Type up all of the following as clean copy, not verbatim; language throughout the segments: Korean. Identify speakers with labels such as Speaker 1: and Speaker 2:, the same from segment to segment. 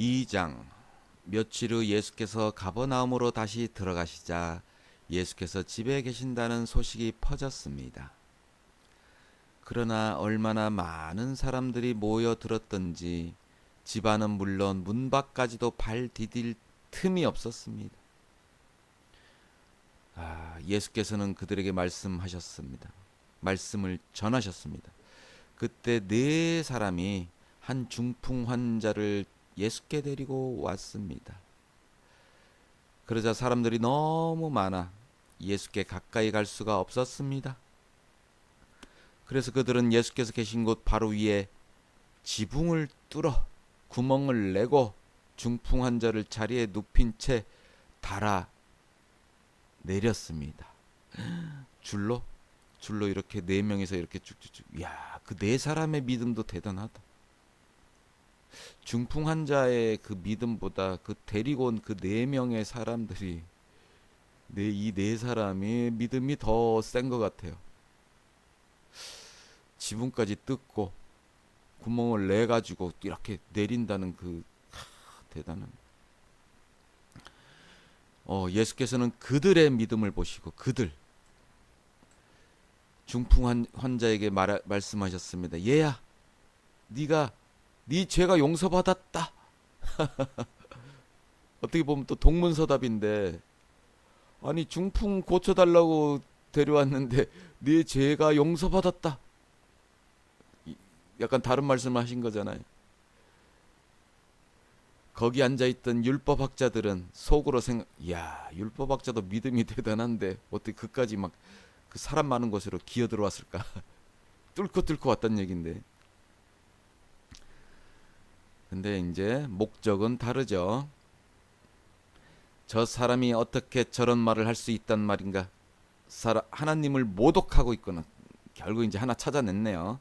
Speaker 1: 2장. 며칠 후 예수께서 가버나움으로 다시 들어가시자 예수께서 집에 계신다는 소식이 퍼졌습니다. 그러나 얼마나 많은 사람들이 모여 들었던지 집안은 물론 문 밖까지도 발 디딜 틈이 없었습니다. 예수께서는 그들에게 말씀하셨습니다. 말씀을 전하셨습니다. 그때 네 사람이 한 중풍 환자를 예수께 데리고 왔습니다. 그러자 사람들이 너무 많아 예수께 가까이 갈 수가 없었습니다. 그래서 그들은 예수께서 계신 곳 바로 위에 지붕을 뚫어 구멍을 내고 중풍 환자를 자리에 눕힌 채 달아 내렸습니다. 줄로 이렇게 네 명이서 이렇게 쭉쭉쭉. 야, 그 네 사람의 믿음도 대단하다. 중풍 환자의 그 믿음보다 그 데리고 온 그 네 명의 사람들이 이 네 사람이 믿음이 더 센 것 같아요. 지붕까지 뜯고 구멍을 내 가지고 이렇게 내린다는 그 대단한. 예수께서는 그들의 믿음을 보시고 그들 중풍 환자에게 말씀하셨습니다. 얘야, 네 죄가 용서받았다. 어떻게 보면 또 동문서답인데, 아니 중풍 고쳐달라고 데려왔는데 네 죄가 용서받았다. 약간 다른 말씀을 하신 거잖아요. 거기 앉아있던 율법학자들은 속으로 야, 율법학자도 믿음이 대단한데 어떻게 그까지 막 그 사람 많은 곳으로 기어 들어왔을까? 뚫고 왔단 얘긴데. 근데 이제 목적은 다르죠. 저 사람이 어떻게 저런 말을 할 수 있단 말인가? 하나님을 모독하고 있거나. 결국 이제 하나 찾아냈네요.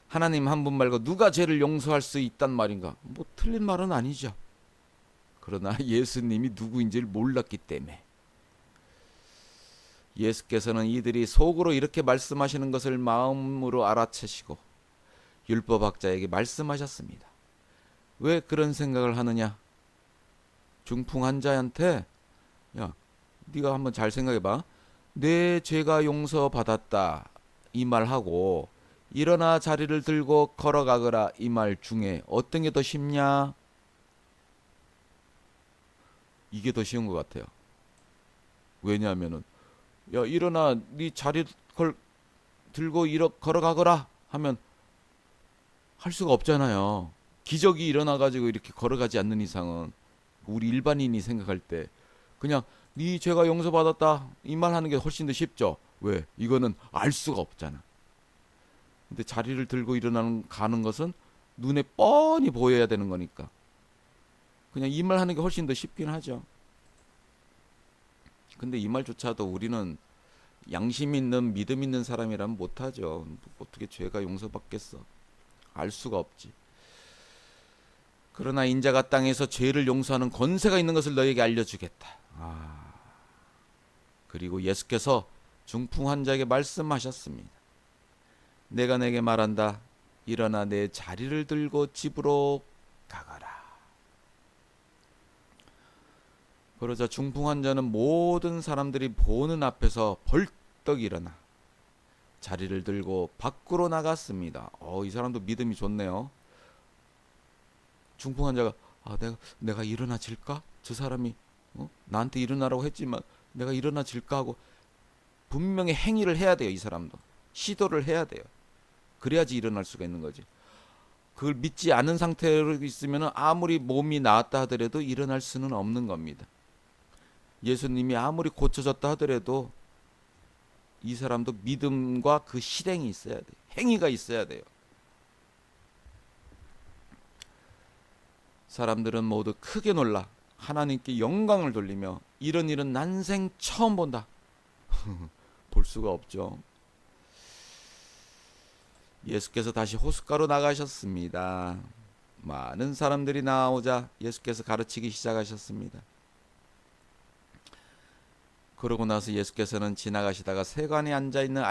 Speaker 1: 하나님 한 분 말고 누가 죄를 용서할 수 있단 말인가? 뭐 틀린 말은 아니죠. 그러나 예수님이 누구인지를 몰랐기 때문에. 예수께서는 이들이 속으로 이렇게 말씀하시는 것을 마음으로 알아채시고 율법학자에게 말씀하셨습니다. 왜 그런 생각을 하느냐? 중풍 환자한테, 야, 네가 한번 잘 생각해봐. 내 죄가 용서받았다 이 말하고 일어나 자리를 들고 걸어가거라 이 말 중에 어떤 게 더 쉽냐? 이게 더 쉬운 것 같아요. 왜냐하면은, 야, 일어나 네 자리 들고 걸어가거라 하면 할 수가 없잖아요. 기적이 일어나가지고 이렇게 걸어가지 않는 이상은, 우리 일반인이 생각할 때 그냥 네 죄가 용서받았다 이 말 하는 게 훨씬 더 쉽죠. 왜? 이거는 알 수가 없잖아. 근데 자리를 들고 가는 것은 눈에 뻔히 보여야 되는 거니까 그냥 이 말 하는 게 훨씬 더 쉽긴 하죠. 근데 이 말조차도 우리는 양심 있는 믿음 있는 사람이라면 못하죠. 어떻게 죄가 용서받겠어? 알 수가 없지. 그러나 인자가 땅에서 죄를 용서하는 권세가 있는 것을 너에게 알려주겠다. 그리고 예수께서 중풍 환자에게 말씀하셨습니다. 내가 내게 말한다. 일어나 내 자리를 들고 집으로 가거라. 그러자 중풍 환자는 모든 사람들이 보는 앞에서 벌떡 일어나 자리를 들고 밖으로 나갔습니다. 이 사람도 믿음이 좋네요. 중풍 환자가 내가 일어나질까? 저 사람이 나한테 일어나라고 했지만 내가 일어나질까 하고 분명히 행위를 해야 돼요. 이 사람도 시도를 해야 돼요. 그래야지 일어날 수가 있는 거지. 그걸 믿지 않은 상태로 있으면 아무리 몸이 나았다 하더라도 일어날 수는 없는 겁니다. 예수님이 아무리 고쳐졌다 하더라도 이 사람도 믿음과 그 실행이 있어야 돼요. 행위가 있어야 돼요. 사람들은 모두 크게 놀라 하나님께 영광을 돌리며 이런 일은 난생 처음 본다. 볼 수가 없죠. 예수께서 다시 호숫가로 나가셨습니다. 많은 사람들이 나오자 예수께서 가르치기 시작하셨습니다. 그러고 나서 예수께서는 지나가시다가 세관에 앉아있는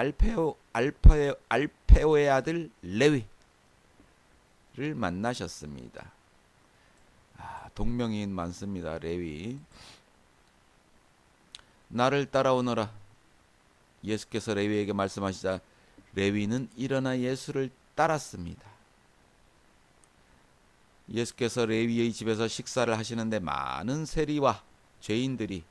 Speaker 1: 알페오의 아들 레위를 만나셨습니다. 동명이인 많습니다. 레위. 나를 따라오너라. 예수께서 레위에게 말씀하시자 레위는 일어나 예수를 따랐습니다. 예수께서 레위의 집에서 식사를 하시는데 많은 세리와 죄인들이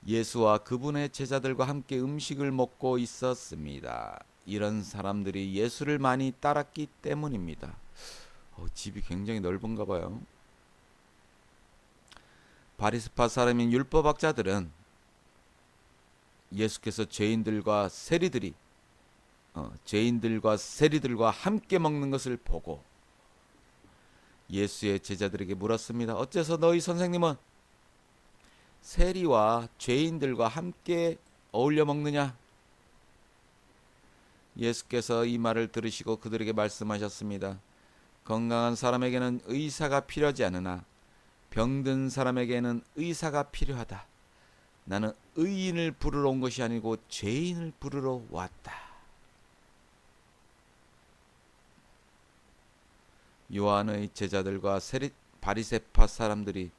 Speaker 1: 예수와 그분의 제자들과 함께 음식을 먹고 있었습니다. 이런 사람들이 예수를 많이 따랐기 때문입니다. 집이 굉장히 넓은가 봐요. 바리새파 사람인 율법학자들은 예수께서 죄인들과 세리들과 함께 먹는 것을 보고 예수의 제자들에게 물었습니다. 어째서 너희 선생님은 세리와 죄인들과 함께 어울려 먹느냐? 예수께서 이 말을 들으시고 그들에게 말씀하셨습니다. 건강한 사람에게는 의사가 필요하지 않으나 병든 사람에게는 의사가 필요하다. 나는 의인을 부르러 온 것이 아니고 죄인을 부르러 왔다. 요한의 제자들과 바리새파 사람들이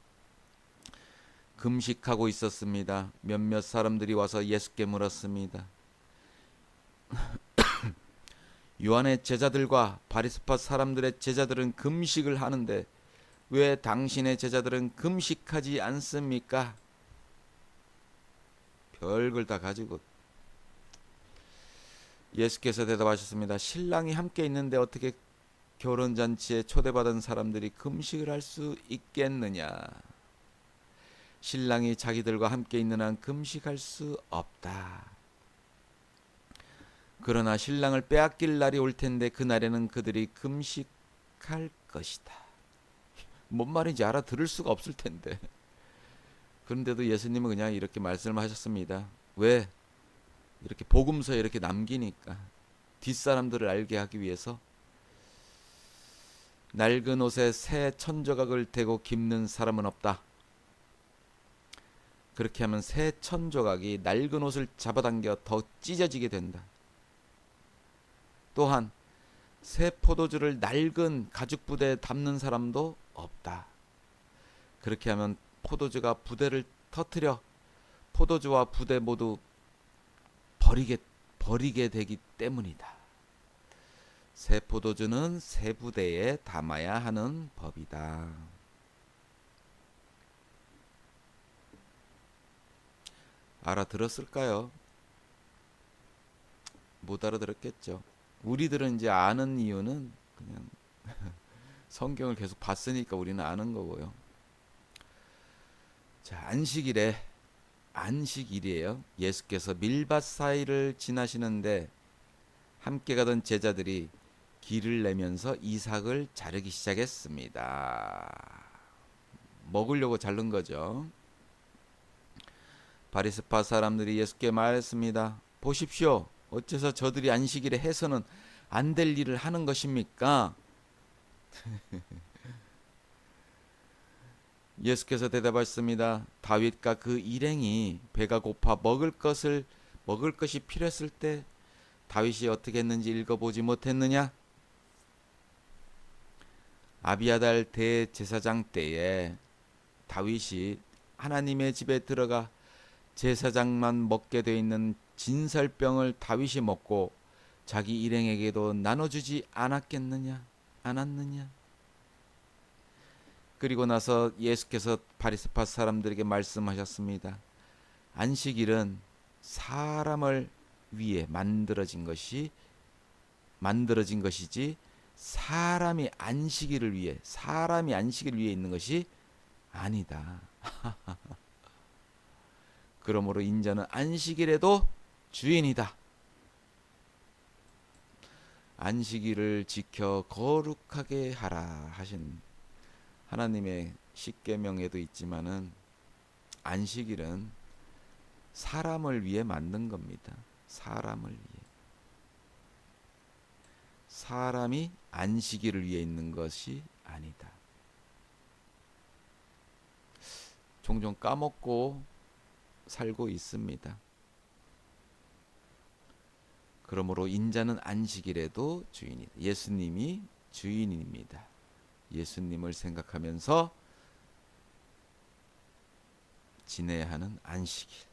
Speaker 1: 금식하고 있었습니다. 몇몇 사람들이 와서 예수께 물었습니다. 요한의 제자들과 바리새파 사람들의 제자들은 금식을 하는데 왜 당신의 제자들은 금식하지 않습니까? 별걸 다 가지고. 예수께서 대답하셨습니다. 신랑이 함께 있는데 어떻게 결혼잔치에 초대받은 사람들이 금식을 할 수 있겠느냐? 신랑이 자기들과 함께 있는 한 금식할 수 없다. 그러나 신랑을 빼앗길 날이 올 텐데 그날에는 그들이 금식할 것이다. 뭔 말인지 알아들을 수가 없을 텐데. 그런데도 예수님은 그냥 이렇게 말씀을 하셨습니다. 왜? 이렇게 복음서에 이렇게 남기니까 뒷사람들을 알게 하기 위해서. 낡은 옷에 새 천조각을 대고 깁는 사람은 없다. 그렇게 하면 새 천조각이 낡은 옷을 잡아당겨 더 찢어지게 된다. 또한 새 포도주를 낡은 가죽 부대에 담는 사람도 없다. 그렇게 하면 포도주가 부대를 터뜨려 포도주와 부대 모두 버리게 되기 때문이다. 새 포도주는 새 부대에 담아야 하는 법이다. 알아들었을까요? 못 알아들었겠죠. 우리들은 이제 아는 이유는 그냥 성경을 계속 봤으니까 우리는 아는 거고요. 자, 안식일이에요. 예수께서 밀밭 사이를 지나시는데 함께 가던 제자들이 길을 내면서 이삭을 자르기 시작했습니다. 먹으려고 자른 거죠. 바리새파 사람들이 예수께 말했습니다. 보십시오. 어째서 저들이 안식일에 해서는 안 될 일을 하는 것입니까? 예수께서 대답하셨습니다. 다윗과 그 일행이 배가 고파 먹을 것이 필요했을 때 다윗이 어떻게 했는지 읽어보지 못했느냐? 아비아달 대제사장 때에 다윗이 하나님의 집에 들어가 제사장만 먹게 돼 있는 진설병을 다윗이 먹고 자기 일행에게도 나눠주지 않았느냐? 그리고 나서 예수께서 바리새파 사람들에게 말씀하셨습니다. 안식일은 사람을 위해 만들어진 것이지 사람이 안식일을 위해 있는 것이 아니다. 그러므로 인자는 안식일에도 주인이다. 안식일을 지켜 거룩하게 하라 하신 하나님의 십계명에도 있지만은 안식일은 사람을 위해 만든 겁니다. 사람을 위해. 사람이 안식일을 위해 있는 것이 아니다. 종종 까먹고 살고 있습니다. 그러므로 인자는 안식일에도 주인이다. 예수님이 주인입니다. 예수님을 생각하면서 지내야 하는 안식일.